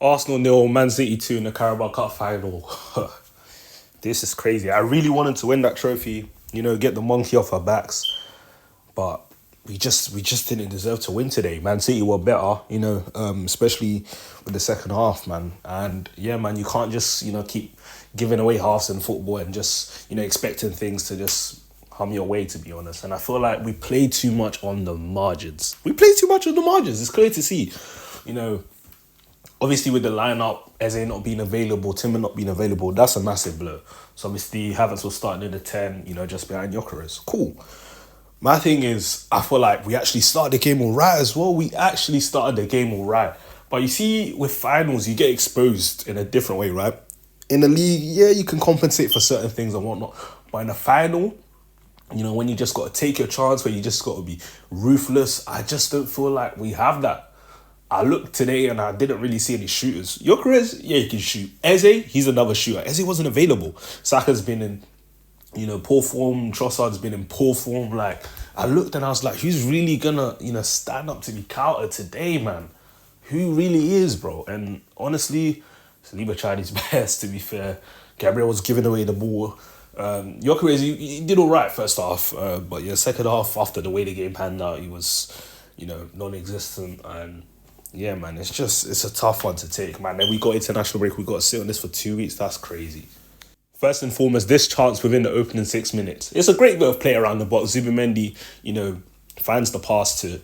Arsenal 0, Man City 2 in the Carabao Cup final. This is crazy. I really wanted to win that trophy, get the monkey off our backs. But we just didn't deserve to win today. Man City were better, especially with the second half, man. And yeah, man, you can't just, keep giving away halves in football and just, expecting things to just hum your way, to be honest. And I feel like we played too much on the margins. It's clear to see, obviously with the lineup, Eze not being available, Timber not being available, that's a massive blow. So obviously Havertz was starting in the 10, just behind Gyökeres. Cool. My thing is, I feel like we actually started the game all right as well. But you see, with finals, you get exposed in a different way, right? In the league, yeah, you can compensate for certain things and whatnot. But in a final, when you just got to take your chance, where you just got to be ruthless, I just don't feel like we have that. I looked today and I didn't really see any shooters. Gyökeres, yeah, he can shoot. Eze, he's another shooter. Eze wasn't available. Saka's been in, poor form. Trossard's been in poor form. Like, I looked and I was like, who's really gonna, stand up to be countered today, man? Who really is, bro? And honestly, Saliba tried his best, to be fair. Gabriel was giving away the ball. Gyökeres, he did all right first half. But yeah, second half, after the way the game panned out, he was, non-existent. And yeah, man, it's a tough one to take, man. Then we got international break. We got to sit on this for 2 weeks. That's crazy. First and foremost, this chance within the opening 6 minutes. It's a great bit of play around the box. Zubimendi, finds the pass to,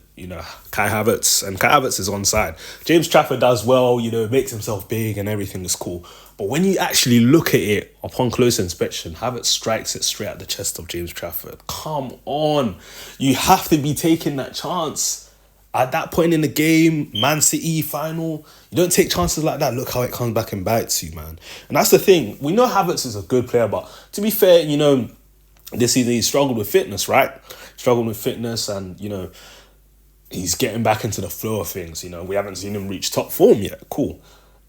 Kai Havertz. And Kai Havertz is onside. James Trafford does well, makes himself big and everything is cool. But when you actually look at it upon close inspection, Havertz strikes it straight at the chest of James Trafford. Come on. You have to be taking that chance. At that point in the game, Man City final, you don't take chances like that. Look how it comes back and bites you, man. And that's the thing. We know Havertz is a good player, but to be fair, this season he struggled with fitness, right? And, he's getting back into the flow of things. We haven't seen him reach top form yet. Cool.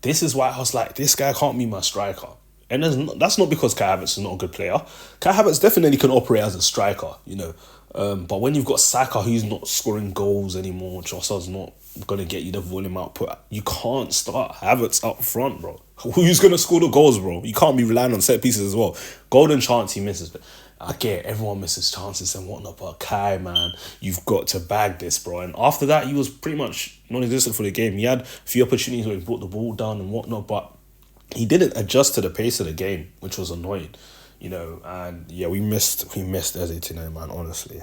This is why I was like, this guy can't be my striker. And that's not because Kai Havertz is not a good player. Kai Havertz definitely can operate as a striker, but when you've got Saka who's not scoring goals anymore, Trossard's not going to get you the volume output, you can't start Havertz up front, bro. Who's going to score the goals, bro? You can't be relying on set pieces as well. Golden chance he misses. I get everyone misses chances and whatnot, but Kai, man, you've got to bag this, bro. And after that, he was pretty much non-existent for the game. He had a few opportunities where he brought the ball down and whatnot, but he didn't adjust to the pace of the game, which was annoying. And yeah, we missed Eze tonight, man, honestly.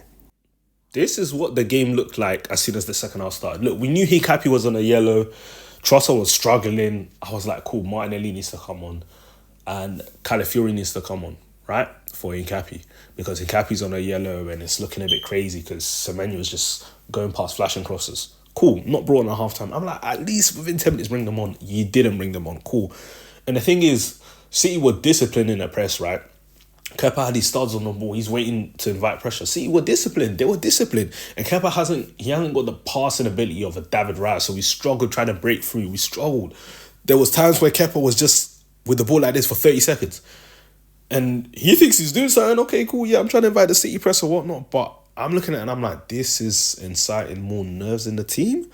This is what the game looked like as soon as the second half started. Look, we knew Hikapi was on a yellow. Trossard was struggling. I was like, cool, Martinelli needs to come on. And Calafiori needs to come on, right? For Hikapi. Because Hikapi's on a yellow and it's looking a bit crazy because Semenyo was just going past flashing crosses. Cool, not brought on at halftime. I'm like, at least within 10 minutes, bring them on. You didn't bring them on. Cool. And the thing is, City were disciplined in the press, right? Kepa had his studs on the ball. He's waiting to invite pressure. City were disciplined. They were disciplined. And Kepa hasn't got the passing ability of a David Raya. So we struggled trying to break through. We struggled. There was times where Kepa was just with the ball like this for 30 seconds. And he thinks he's doing something. Okay, cool. Yeah, I'm trying to invite the City press or whatnot. But I'm looking at it and I'm like, this is inciting more nerves in the team.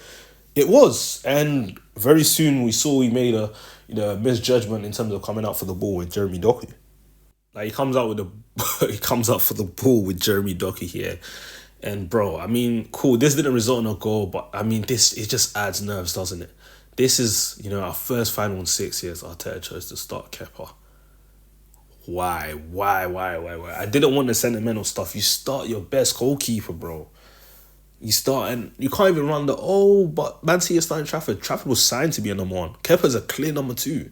It was. And very soon we saw he made a misjudgment in terms of coming out for the ball with Jeremy Doku. Like, he comes out for the ball with Jeremy Doku here. And, bro, I mean, cool, this didn't result in a goal, but, I mean, it just adds nerves, doesn't it? This is, our first final in 6 years. Arteta chose to start Kepa. Why? I didn't want the sentimental stuff. You start your best goalkeeper, bro. You start, and you can't even run but Man City is starting Trafford. Trafford was signed to be a number one. Kepa's a clear number two.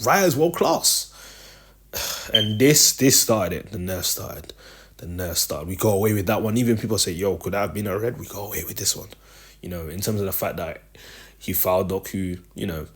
Raya's world class. And this started it. The nerve started. We got away with that one. Even people say, yo, could that have been a red? We got away with this one. In terms of the fact that he fouled Doku, it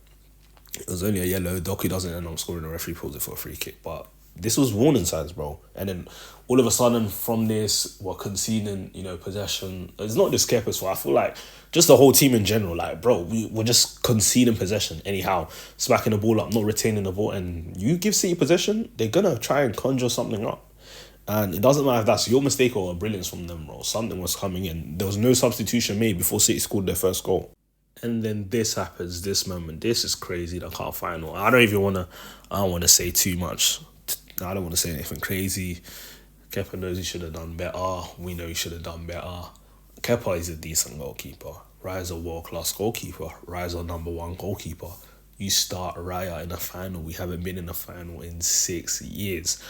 was only a yellow. Doku doesn't end up scoring. The referee pulls it for a free kick. But this was warning signs, bro. And then all of a sudden from this, we're conceding, possession. It's not just Kepa's fault. I feel like just the whole team in general, like, bro, we're just conceding possession anyhow, smacking the ball up, not retaining the ball. And you give City possession, they're going to try and conjure something up. And it doesn't matter if that's your mistake or a brilliance from them, bro. Something was coming in. There was no substitution made before City scored their first goal. And then this happens, this moment. This is crazy, the cup final. I don't even wanna I don't wanna say too much. I don't wanna say anything crazy. Kepa knows he should have done better. We know he should have done better. Kepa is a decent goalkeeper. Rise a world class goalkeeper. Rise a number one goalkeeper. You start Raya in a final. We haven't been in a final in 6 years.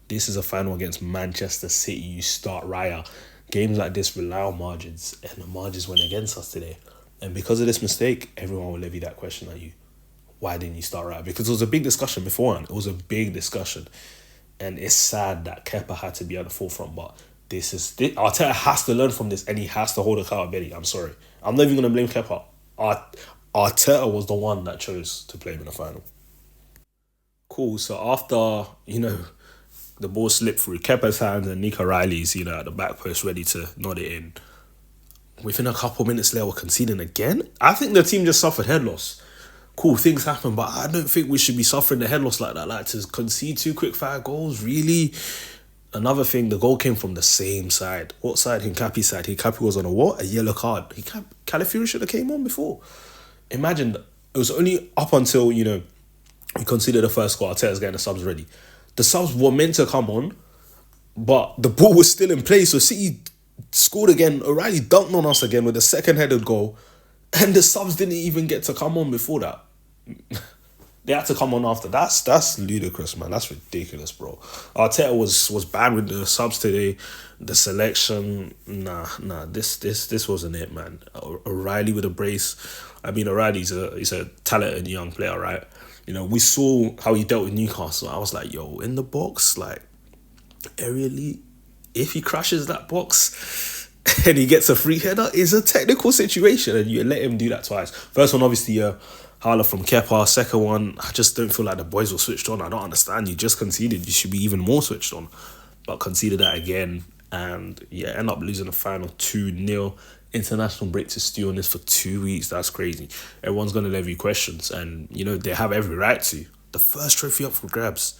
This is a final against Manchester City. You start Raya. Games like this rely on margins, and the margins went against us today. And because of this mistake, everyone will levy that question at you. Why didn't you start Raya? Because it was a big discussion beforehand. It was a big discussion. And it's sad that Kepa had to be at the forefront, but Arteta has to learn from this, and he has to hold accountability. I'm sorry. I'm not even going to blame Kepa. Arteta was the one that chose to play him in the final. Cool. So after, the ball slipped through Kepa's hands and Nico Riley's, at the back post ready to nod it in. Within a couple minutes later, we're conceding again. I think the team just suffered head loss. Cool, things happen, but I don't think we should be suffering the head loss like that. Like, to concede two quick fire goals, really? Another thing, the goal came from the same side. What side? Hincapi's side. Hincapi was on a what? A yellow card. Calafiori should have came on before. Imagine, it was only up until, we conceded the first goal. Arteta's getting the subs ready. The subs were meant to come on, but the ball was still in play. So City scored again. O'Reilly dunked on us again with a second headed goal. And the subs didn't even get to come on before that. They had to come on after. That's ludicrous, man. That's ridiculous, bro. Arteta was bad with the subs today. The selection, nah. This wasn't it, man. O'Reilly with a brace. I mean, O'Reilly's he's a talented young player, right? We saw how he dealt with Newcastle. I was like, yo, in the box, like, aerially, if he crashes that box and he gets a free header, it's a technical situation, and you let him do that twice. First one, obviously, Harler from Kepa. Second one, I just don't feel like the boys were switched on. I don't understand. You just conceded. You should be even more switched on. But conceded that again. And yeah, end up losing the final 2-0. International break to stew on this for 2 weeks. That's crazy. Everyone's going to levy questions. And, they have every right to. The first trophy up for grabs.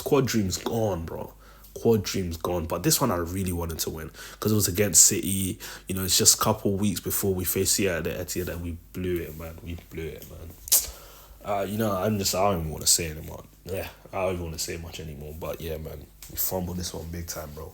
Quad dreams gone, bro. Quad dreams gone. But this one I really wanted to win because it was against City. It's just a couple weeks before we faced City at the Etihad and we blew it, man. I don't even want to say anymore. Yeah, I don't even want to say much anymore. But yeah, man, we fumbled this one big time, bro.